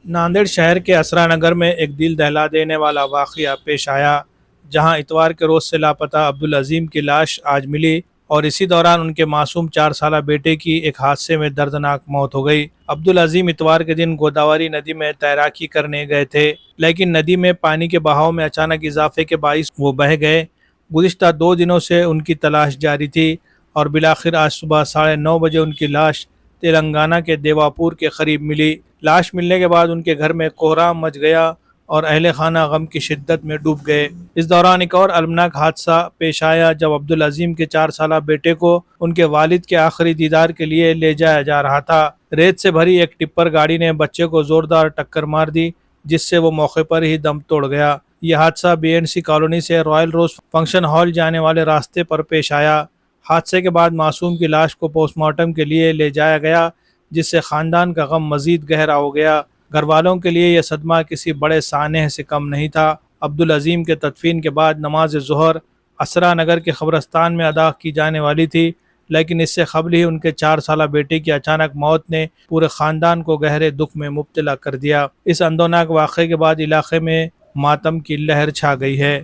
नांदेड़ शहर के असरा नगर में एक दिल दहला देने वाला वाकया पेश आया, जहां इतवार के रोज से लापता अब्दुल अजीम की लाश आज मिली और इसी दौरान उनके मासूम 4 साला बेटे की एक हादसे में दर्दनाक मौत हो गई। अब्दुल अजीम इतवार के दिन गोदावरी नदी में तैराकी करने गए थे, लेकिन नदी में पानी के बहाव में अचानक इजाफे के बाइस वो बह गए। गुज़िश्ता 2 दिनों से उनकी तलाश जारी थी और बिलाखिर आज सुबह 9:30 बजे उनकी लाश तेलंगाना के देवापुर के करीब मिली। लाश मिलने के बाद उनके घर में कोहराम मच गया और अहले खाना गम की शिद्दत में डूब गए। इस दौरान एक और अलमनाक हादसा पेश आया जब अब्दुल अजीम के 4 साला बेटे को उनके वालिद के आखिरी दीदार के लिए ले जाया जा रहा था। रेत से भरी एक टिप्पर गाड़ी ने बच्चे को जोरदार टक्कर मार दी, जिससे वो मौके पर ही दम तोड़ गया। यह हादसा बीएनसी कॉलोनी से रॉयल रोज फंक्शन हॉल जाने वाले रास्ते पर पेश आया। हादसे के बाद मासूम की लाश को पोस्टमार्टम के लिए ले जाया गया, जिससे खानदान का गम मजीद गहरा हो गया। घर वालों के लिए यह सदमा किसी बड़े सानह से कम नहीं था। अब्दुल अजीम के तदफीन के बाद नमाज ज़ोहर असरा नगर के कब्रस्तान में अदा की जाने वाली थी, लेकिन इससे कबल ही उनके 4 साला बेटे की अचानक मौत ने पूरे खानदान को गहरे दुख में मुब्तला कर दिया। इस अंदोनाक वाक़े के बाद इलाके में मातम की लहर छा गई है।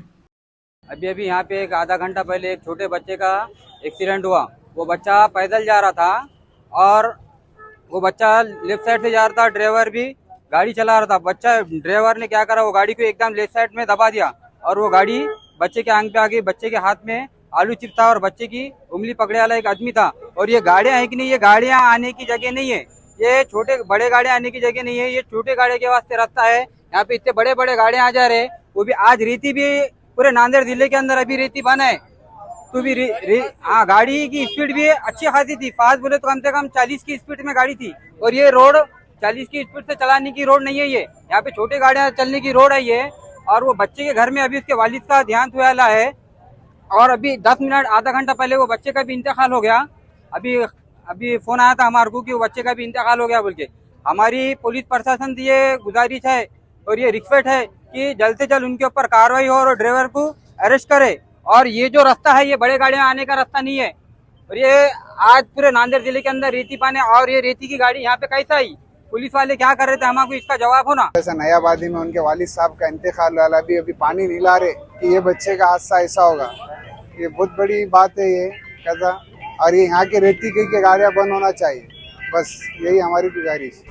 अभी अभी यहाँ पे एक आधा घंटा पहले एक छोटे बच्चे का एक्सीडेंट हुआ। वो बच्चा पैदल जा रहा था और वो बच्चा लेफ्ट साइड से जा रहा था, ड्राइवर भी गाड़ी चला रहा था। बच्चा ड्राइवर ने क्या करा, वो गाड़ी को एकदम लेफ्ट साइड में दबा दिया और वो गाड़ी बच्चे के आंख पे आ गई। बच्चे के हाथ में आलू चिप्स था और बच्चे की उंगली पकड़े वाला एक आदमी था। और ये गाड़ियां है कि नहीं, ये गाड़ियां आने की जगह नहीं है, ये छोटे बड़े गाड़ियां आने की जगह नहीं है, ये छोटे गाड़ी के वास्ते रास्ता है। यहाँ पे इतने बड़े बड़े गाड़ियां आ जा रहे, वो भी आज रेती भी पूरे नांदेड़ जिले के अंदर अभी रेती बना है। तो भी हाँ, गाड़ी की स्पीड भी अच्छी खासी थी, फास्ट बोले तो कम से कम 40 की स्पीड में गाड़ी थी। और ये रोड 40 की स्पीड से चलाने की रोड नहीं है, ये यहाँ पे छोटे गाड़ियां चलने की रोड है ये। और वो बच्चे के घर में अभी उसके वालिद का देहांत हुआ है और अभी 10 मिनट आधा घंटा पहले वो बच्चे का भी इंतकाल हो गया। अभी अभी फोन आया था हमारे को कि वो बच्चे का भी इंतकाल हो गया बोल के। हमारी पुलिस प्रशासन से ये गुजारिश है और ये रिक्वेस्ट है कि जल्द से जल्द उनके ऊपर कार्रवाई हो और ड्राइवर को अरेस्ट करे। और ये जो रास्ता है ये बड़े गाड़ियां आने का रास्ता नहीं है। और ये आज पूरे नांदेड़ जिले के अंदर रेती पाने और ये रेती की गाड़ी यहाँ पे कैसा आई, पुलिस वाले क्या कर रहे थे, हमको इसका जवाब हो ना। ऐसा नयाबादी में उनके वालिद साहब का इंतकाल वाला अभी पानी नहीं ला रहे कि ये बच्चे का हादसा ऐसा होगा, ये बहुत बड़ी बात है ये कैसा। और ये यहाँ के रेती की गाड़ियाँ बंद होना चाहिए, बस यही हमारी गुजारिश।